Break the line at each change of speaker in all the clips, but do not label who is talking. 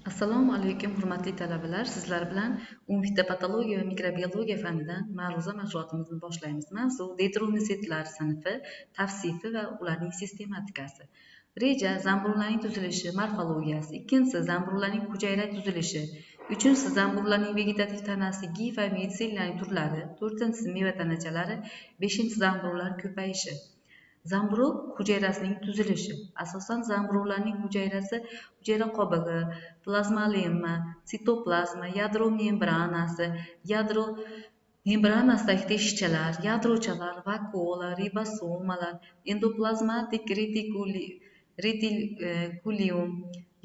Assalomu alaykum hurmatli talabalar. Sizlar bilan umumiyda patologiya va mikrobiologiya fanidan ma'ruza mashg'ulotimizni boshlaymiz. Mavzu detromitsitlar sinfi, tavsifi va ularning sistematikasi. Reja zamburlarning tuzilishi, morfologiyasi. Ikkinchisi zamburlarning hujayra tuzilishi. Uchinchisi zamburlarning vegetativ tanasi, gifa va mitsellarning turlari. To'rtinchisi meva tanachalari. Beshinchisi zamburlar ko'payishi. Zamburug' hujayrasining tuzilishi. Asosan zamburug'larning hujayrasi hujayra qobig'i, plazmalemma, sitoplazma, yadro membranasi, yadro membranasidagi teshikchalar, yadrochalar, vakuola, ribosomalar, endoplazmatik retikulium,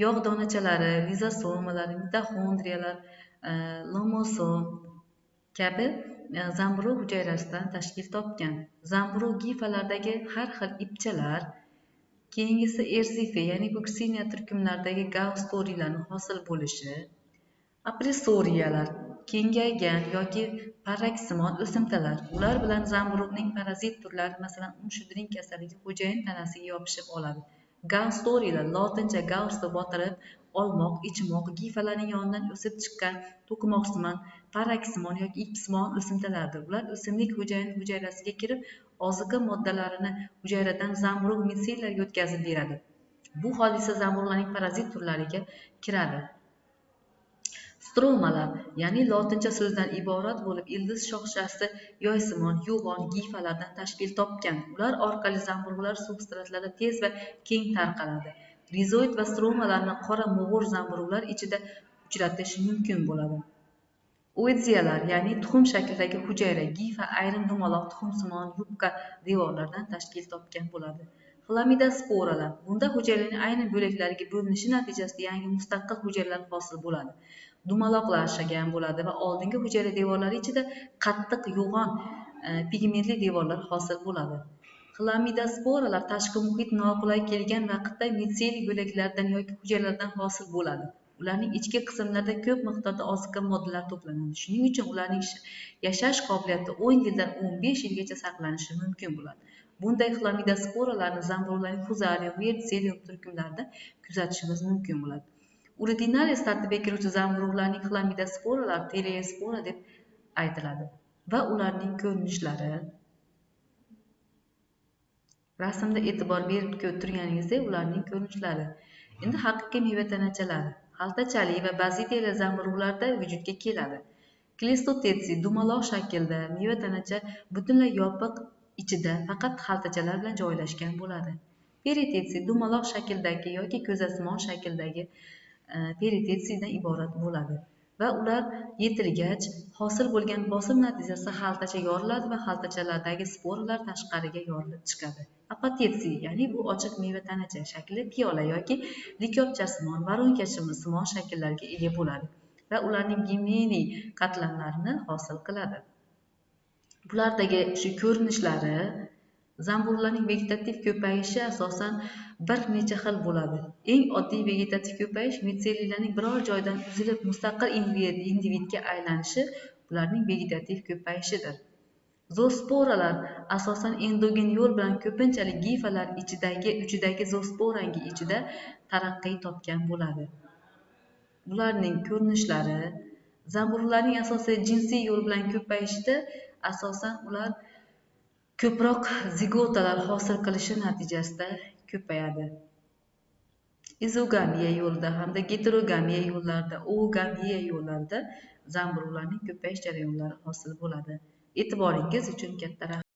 yog' donachalari, lizosomalar, mitoxondriyalar, lomosom kabi zamburug' hujayrasidan tashkil topgan. Zamburug' gifalardagi har xil ipchalar, keyingisi erzife, ya'ni buksiniya turkumlaridagi gaustoriyalarning hosil bo'lishi, apressoriyalar, kengaygan yoki parraksimon o'simtalar. Ular bilan zamburug'ning parazit turlari, masalan, unshudring kasalligi xo'jayin tanasiga yopishib oladi. Gaustoriyalar, lotincha gausta botirib olmoq, ichmoq, gifalarning yonidan o'sib chiqqan to'qimoqsimon, parraksimon yoki ipsimon o'simtalardir. Ular o'simlik hujayrasiga kirib, oziqa moddalarini hujayradan zamburug' mitsellarga o'tkazib beradi. Bu hodisa zamburug'larning parazit turlariga kiradi. Stromalar, ya'ni lotincha so'zdan iborat bo'lib, ildiz shoxchasi yoysimon, yo'g'on gifalardan tashkil topgan. Ular orqali zamburug'lar substratlarda tez va keng tarqaladi. Rizoid va stromalarni qora mo'g'ur zamburug'lar ichida uchratish mumkin bo'ladi. Oidiyalar, ya'ni tuxum shaklidagi hujayra, gifa ayrim dumaloq tuxumsimon yupqa devorlardan tashkil topgan bo'ladi. Xlamidosporalar, bunda hujayraning ayrim bo'laklariga bo'linishi natijasida yangi mustaqil hujayralar hosil bo'ladi. Dumaloqlashagan bo'ladi va oldingi hujayra devorlari ichida qattiq yo'g'on pigmentli devorlar hosil bo'ladi. Xlamidosporalar tashqi muhit noqulay kelgan vaqtda mitseliy bo'laklardan yoki hujayralardan hosil bo'ladi. Ularning ichki qismlarida ko'p miqdorda oziqa moddalari to'planadi. Shuning uchun ularning yashash qobiliyati 10 yildan 15 yilgacha saqlanishi mumkin bo'ladi. Bunday xlamidosporalarni zamburug'larning fuzarium, verticillium turkumlarida kuzatishimiz mumkin bo'ladi. Ordinalis tartibga kiruvchi zamburug'larning xlamidosporalar teleospora deb aytiladi va ularning ko'rinishlari rasmda e'tibor berib turganingizdek ularning ko'rinishlari. Endi haqiqiy meva tanachalari xaltachali va bazidiyali zamburug'larda vujudga keladi. Klistotetsi dumaloq shaklda meva tanacha butunlay yopiq ichida faqat xaltachalar bilan joylashgan bo'ladi. Peritetsi dumaloq shakldagi yoki ko'zasimon shakldagi peritetsiyadan iborat bo'ladi va ular yetilgach hosil bo'lgan bosim natijasida xaltacha yoriladi va xaltachalardagi sporalar tashqariga yorilib chiqadi. Apotetsi, ya'ni bu ochiq meva tanacha shakli piyola yoki likopchasimon, voronkasimon shakllarga ega bo'ladi va ularning gimeniy qatlamlarini hosil qiladi. Bulardagi shu ko'rinishlari zamburug'larning vegetativ ko'payishi asosan bir necha xil bo'ladi. Eng oddiy vegetativ ko'payish mitsellarning biror joydan uzilib mustaqil individga aylanishi bularning vegetativ ko'payishidir. Zoosporalar asosan endogen yo'l bilan ko'pinchalik gifalar uchidagi zoosporangi ichida taraqqiy topgan bo'ladi. Bularning ko'rinishlari zamburug'larning asosiy jinsiy yo'l bilan ko'payishida asosan ular ko'proq zigotalar hosil qilishi natijasida ko'payadi. Izogamiya yo'lida hamda heterogamiya yo'llarida, oogamiya yo'llarida zamburug'larning ko'payish jarayonlari hosil bo'ladi. E'tiboringiz uchun katta rahmat.